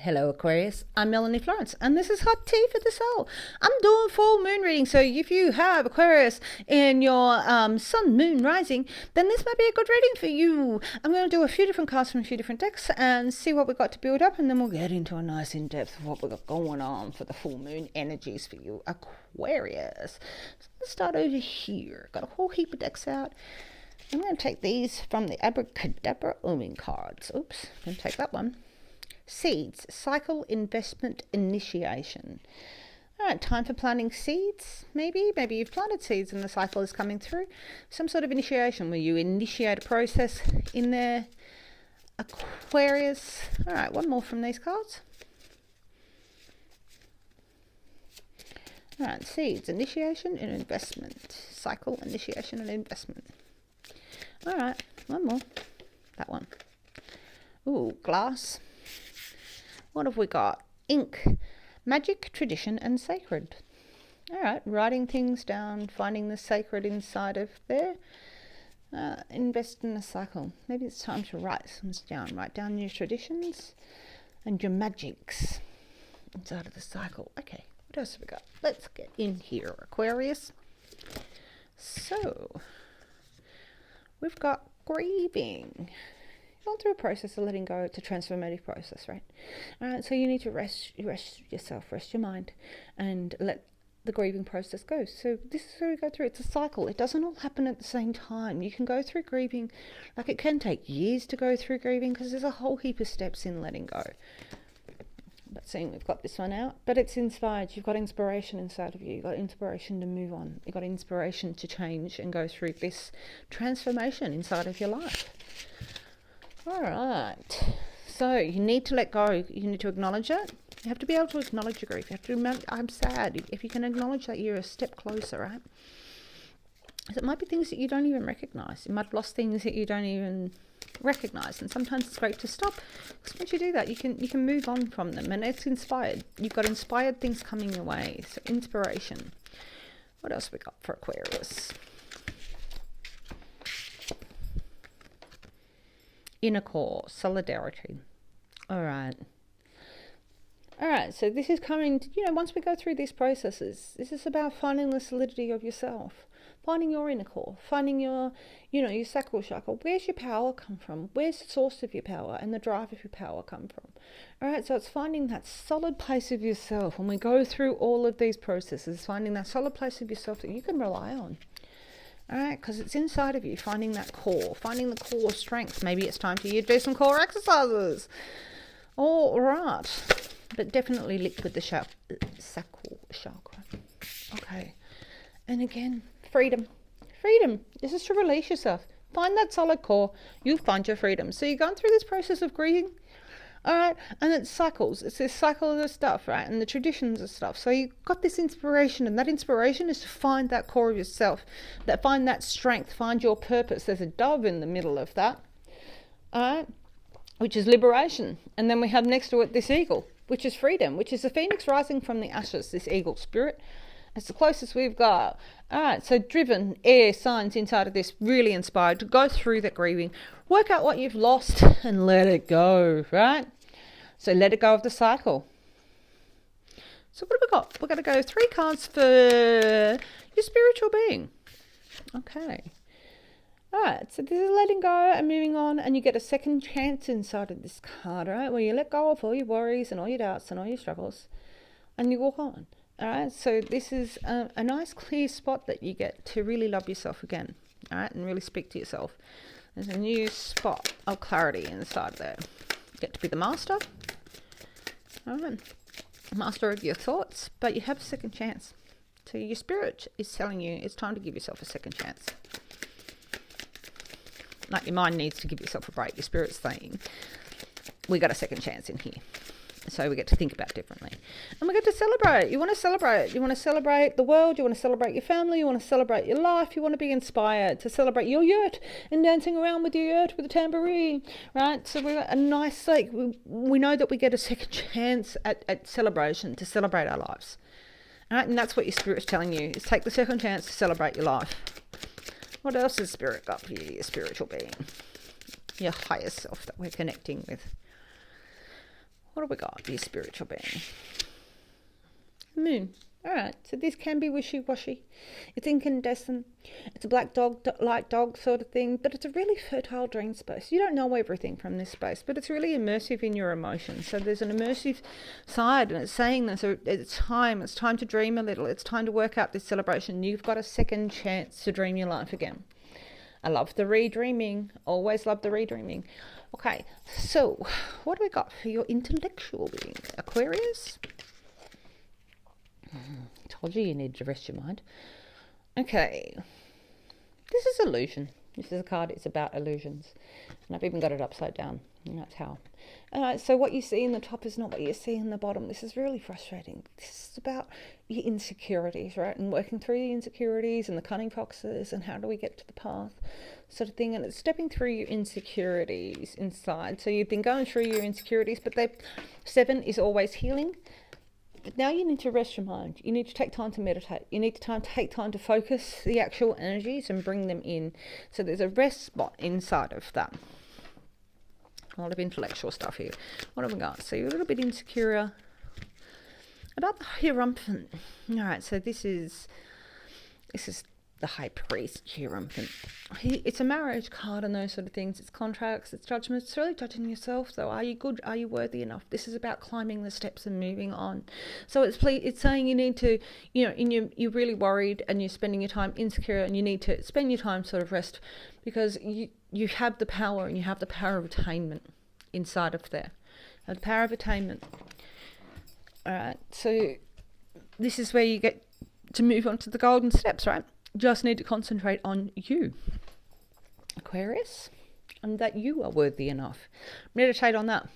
Hello Aquarius, I'm Melanie Florence and this is Hot Tea for the Soul. I'm doing full moon reading, so if you have Aquarius in your sun, moon, rising, then this might be a good reading for you. I'm going to do a few different cards from a few different decks and see what we've got to build up, and then we'll get into a nice in-depth of what we've got going on for the full moon energies for you Aquarius. So let's start over here. Got a whole heap of decks out. I'm going to take these from the Abracadabra Oming cards. Oops, I'm going to take that one. Seeds, cycle, investment, initiation. All right, time for planting seeds, maybe you've planted seeds and the cycle is coming through. Some sort of initiation where you initiate a process in there, Aquarius. All right, one more from these cards. All right, seeds, initiation and investment. Cycle, initiation and investment. All right, one more. That one. Ooh, glass. What have we got? Ink, magic, tradition, and sacred. All right, writing things down, finding the sacred inside of there. Invest in the cycle. Maybe it's time to write things down. Write down your traditions and your magics inside of the cycle. Okay, what else have we got? Let's get in here, Aquarius. So, we've got grieving. Gone through a process of letting go. It's a transformative process, right? So you need to rest yourself, rest your mind, and let the grieving process go. So this is where we go through. It's a cycle. It doesn't all happen at the same time. You can go through grieving, like it can take years to go through grieving because there's a whole heap of steps in letting go. But seeing we've got this one out, but it's inspired. You've got inspiration inside of you. You've got inspiration to move on. You've got inspiration to change and go through this transformation inside of your life. All right, so you need to let go. You need to acknowledge it. You have to be able to acknowledge your grief. You have to remember, I'm sad. If you can acknowledge that, you're a step closer, right? So it might be things that you don't even recognize. You might have lost things that you don't even recognize, and sometimes it's great to stop, because once you do that, you can move on from them, and it's inspired. You've got inspired things coming your way. So inspiration. What else we got for Aquarius? Inner core, solidarity. All right, so this is coming to, once we go through these processes, this is about finding the solidity of yourself, finding your inner core, finding your your sacral chakra. Where's your power come from? Where's the source of your power and the drive of your power come from? All right, so it's finding that solid place of yourself. When we go through all of these processes, finding that solid place of yourself that you can rely on. All right, because it's inside of you, finding that core, finding the core strength. Maybe it's time for you to do some core exercises. All right, but definitely liquid the sacral chakra. Okay, and again, freedom. This is to release yourself. Find that solid core. You'll find your freedom. So you're going through this process of grieving. All right, and it's cycles. It's this cycle of stuff, right? And the traditions of stuff. So you've got this inspiration, and that inspiration is to find that core of yourself, find that strength, find your purpose. There's a dove in the middle of that, all right, which is liberation. And then we have next to it this eagle, which is freedom, which is the phoenix rising from the ashes, this eagle spirit. It's the closest we've got. All right, so driven air signs inside of this, really inspired to go through that grieving, work out what you've lost and let it go, right? So let it go of the cycle. So what have we got? We're going to go 3 cards for your spiritual being. Okay. All right, so this is letting go and moving on, and you get a second chance inside of this card, right? Where you let go of all your worries and all your doubts and all your struggles, and you walk on. All right, so this is a nice clear spot that you get to really love yourself again, all right, and really speak to yourself. There's a new spot of clarity inside there. You get to be the master, all right, master of your thoughts, but you have a second chance. So your spirit is telling you it's time to give yourself a second chance. Like your mind needs to give yourself a break. Your spirit's saying, we got a second chance in here. So we get to think about differently. And we get to celebrate. You want to celebrate. You want to celebrate the world. You want to celebrate your family. You want to celebrate your life. You want to be inspired to celebrate your yurt and dancing around with your yurt with a tambourine, right? So we're a nice, we know that we get a second chance at celebration to celebrate our lives. All right? And that's what your spirit's telling you, is take the second chance to celebrate your life. What else has spirit got for you, your spiritual being? Your higher self that we're connecting with. What have we got? Your spiritual being. Moon. All right, so this can be wishy-washy. It's incandescent. It's a black dog, light dog sort of thing, but it's a really fertile dream space. You don't know everything from this space, but it's really immersive in your emotions. So there's an immersive side, and it's saying that it's time to dream a little. It's time to work out this celebration. You've got a second chance to dream your life again. I love the redreaming. Always love the redreaming. Okay, so what do we got for your intellectual being? Aquarius? Told you need to rest your mind. Okay. This is illusion. This is a card. It's about illusions. And I've even got it upside down. And that's how. So what you see in the top is not what you see in the bottom. This is really frustrating. This is about your insecurities, right? And working through the insecurities and the cunning foxes and how do we get to the path sort of thing. And it's stepping through your insecurities inside. So you've been going through your insecurities, but 7 is always healing. But now you need to rest your mind. You need to take time to meditate. You need to take time to focus the actual energies and bring them in. So there's a rest spot inside of that. A lot of intellectual stuff here. What have we got? So you're a little bit insecure about the Hierophant. All right, so this is the High Priest Hierophant. It's a marriage card and those sort of things. It's contracts, it's judgments. It's really judging yourself, though. Are you good? Are you worthy enough? This is about climbing the steps and moving on. So it's saying you need to, you're really worried and you're spending your time insecure, and you need to spend your time sort of rest, because you have the power, and you have the power of attainment inside of there. The power of attainment. All right, so this is where you get to move on to the golden steps, right? Just need to concentrate on you, Aquarius, and that you are worthy enough. Meditate on that.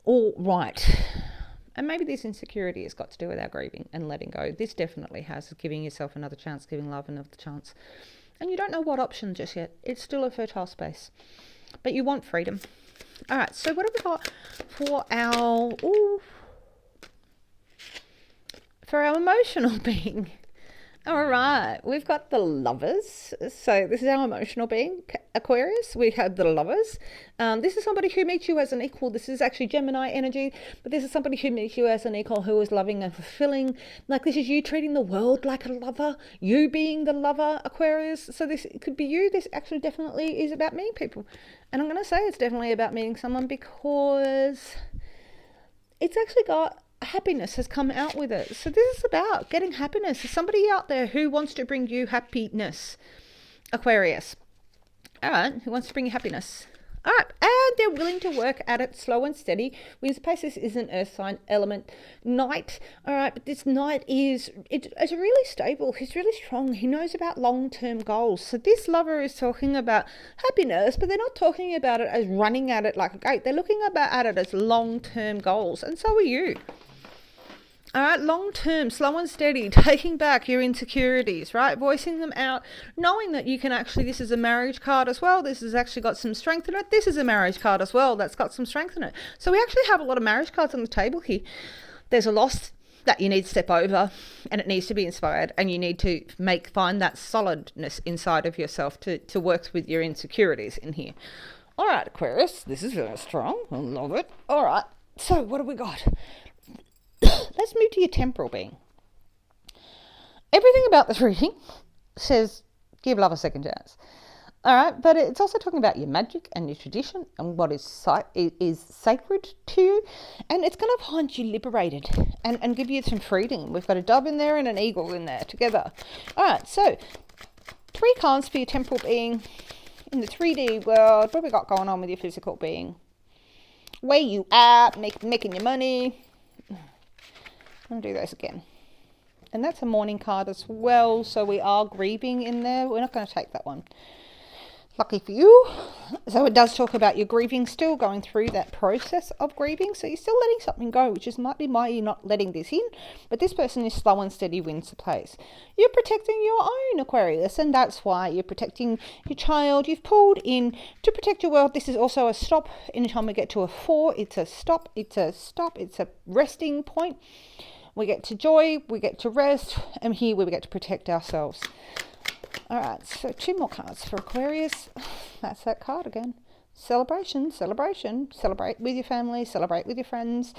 All right. And maybe this insecurity has got to do with our grieving and letting go. This definitely has, giving yourself another chance, giving love another chance. And you don't know what option just yet. It's still a fertile space. But you want freedom. All right, so what have we got for our emotional being? All right, we've got the Lovers. So this is our emotional being, Aquarius. We have the Lovers. This is somebody who meets you as an equal. This is actually Gemini energy, but this is somebody who meets you as an equal, who is loving and fulfilling. Like, this is you treating the world like a lover, you being the lover, Aquarius. So this could be you. This actually definitely is about meeting people. And I'm going to say it's definitely about meeting someone, because it's actually got happiness has come out with it. So this is about getting happiness. There's somebody out there who wants to bring you happiness, Aquarius. All right, who wants to bring you happiness? All right, and they're willing to work at it slow and steady. With Pisces is an earth sign element knight. All right, but this knight it's really stable. He's really strong. He knows about long-term goals. So this lover is talking about happiness, but they're not talking about it as running at it like a goat. They're looking at it as long-term goals, and so are you. All right, long-term, slow and steady, taking back your insecurities, right? Voicing them out, knowing that you can actually, this is a marriage card as well. This has actually got some strength in it. This is a marriage card as well. That's got some strength in it. So we actually have a lot of marriage cards on the table here. There's a loss that you need to step over, and it needs to be inspired, and you need to find that solidness inside of yourself to work with your insecurities in here. All right, Aquarius, this is very strong. I love it. All right, so what have we got? Let's move to your temporal being. Everything about this reading says give love a second chance. All right, but it's also talking about your magic and your tradition and what is sacred to you. And it's going to find you liberated and give you some freedom. We've got a dove in there and an eagle in there together. All right, so 3 cards for your temporal being in the 3D world. What have we got going on with your physical being? Where you at, making your money. I'm going to do those again. And that's a mourning card as well. So we are grieving in there. We're not going to take that one. Lucky for you. So it does talk about your grieving, still going through that process of grieving. So you're still letting something go, which might be why you're not letting this in. But this person is slow and steady wins the place. You're protecting your own, Aquarius, and that's why you're protecting your child. You've pulled in to protect your world. This is also a stop. Anytime we get to a 4, it's a stop. It's a stop. It's a resting point. We get to joy. We get to rest. And here we get to protect ourselves. All right, so 2 more cards for Aquarius. That's that card again. Celebration, celebration, celebrate with your family, celebrate with your friends.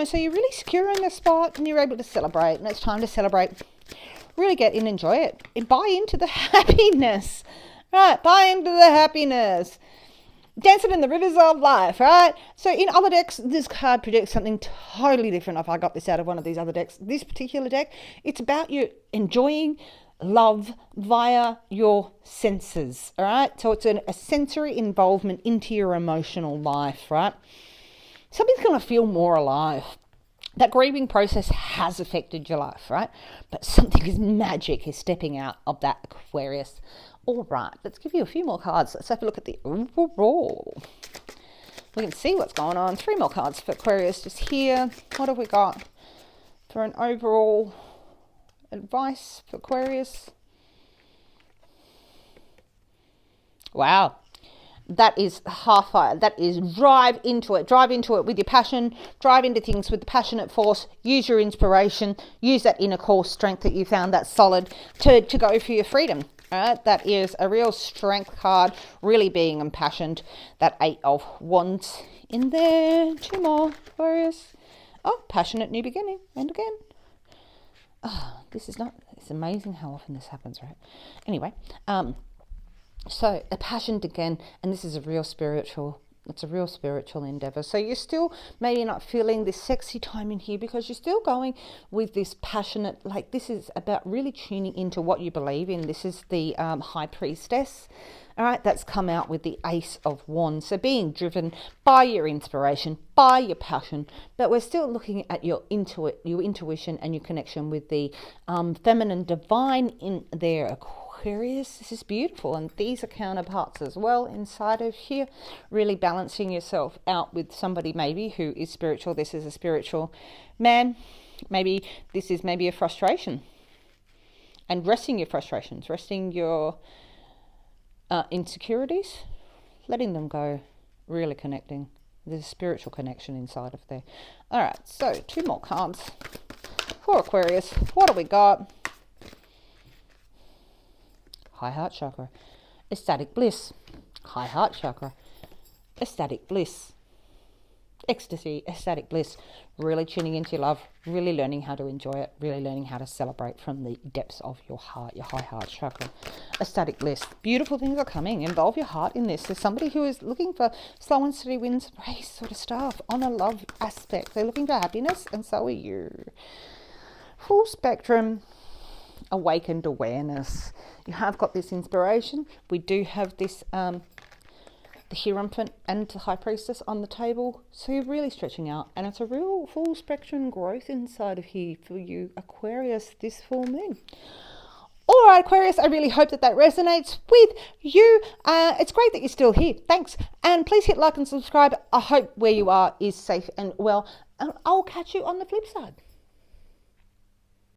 So you're really secure in the spot and you're able to celebrate, and it's time to celebrate. Really get in, enjoy it, and buy into the happiness. Right, buy into the happiness. Dancing in the rivers of life, right? So in other decks, this card predicts something totally different. If I got this out of one of these other decks, this particular deck, it's about you enjoying love via your senses, all right? So it's a sensory involvement into your emotional life, right? Something's going to feel more alive. That grieving process has affected your life, right? But something is magic is stepping out of that, Aquarius. All right, let's give you a few more cards. Let's have a look at the overall. We can see what's going on. 3 more cards for Aquarius just here. What have we got for an overall advice for Aquarius? Wow. That is half fire. That is drive into it. Drive into it with your passion. Drive into things with the passionate force. Use your inspiration. Use that inner core strength that you found that's solid to go for your freedom. All right, that is a real strength card, really being impassioned. That 8 of Wands in there. 2 more, Aquarius. Oh, passionate new beginning. And again. Oh, it's amazing how often this happens, right? Anyway, so a passion again, and this is a real spiritual endeavor. So you're still maybe not feeling this sexy time in here because you're still going with this passionate, like this is about really tuning into what you believe in. This is the High Priestess, all right, that's come out with the Ace of Wands. So being driven by your inspiration, by your passion, but we're still looking at your intuition and your connection with the feminine divine in there, Aquarius. This is beautiful, and these are counterparts as well inside of here, really balancing yourself out with somebody maybe who is spiritual. This is a spiritual man. Maybe this is maybe a frustration, and resting your frustrations, resting your insecurities, letting them go, really connecting. There's a spiritual connection inside of there. All right, so 2 more cards for Aquarius. What do we got? High heart chakra, ecstatic bliss. High heart chakra, ecstatic bliss. Ecstasy, ecstatic bliss. Really tuning into your love, really learning how to enjoy it, really learning how to celebrate from the depths of your heart, your high heart chakra. Ecstatic bliss. Beautiful things are coming. Involve your heart in this. There's somebody who is looking for slow and steady wins, race sort of stuff on a love aspect. They're looking for happiness, and so are you. Full spectrum. Awakened awareness. You have got this inspiration. We do have this the Hierophant and the High Priestess on the table, so you're really stretching out, and it's a real full spectrum growth inside of here for you, Aquarius, this full moon. All right, Aquarius, I really hope that resonates with you. It's great that you're still here. Thanks, and please hit like and subscribe. I hope where you are is safe and well, and I'll catch you on the flip side.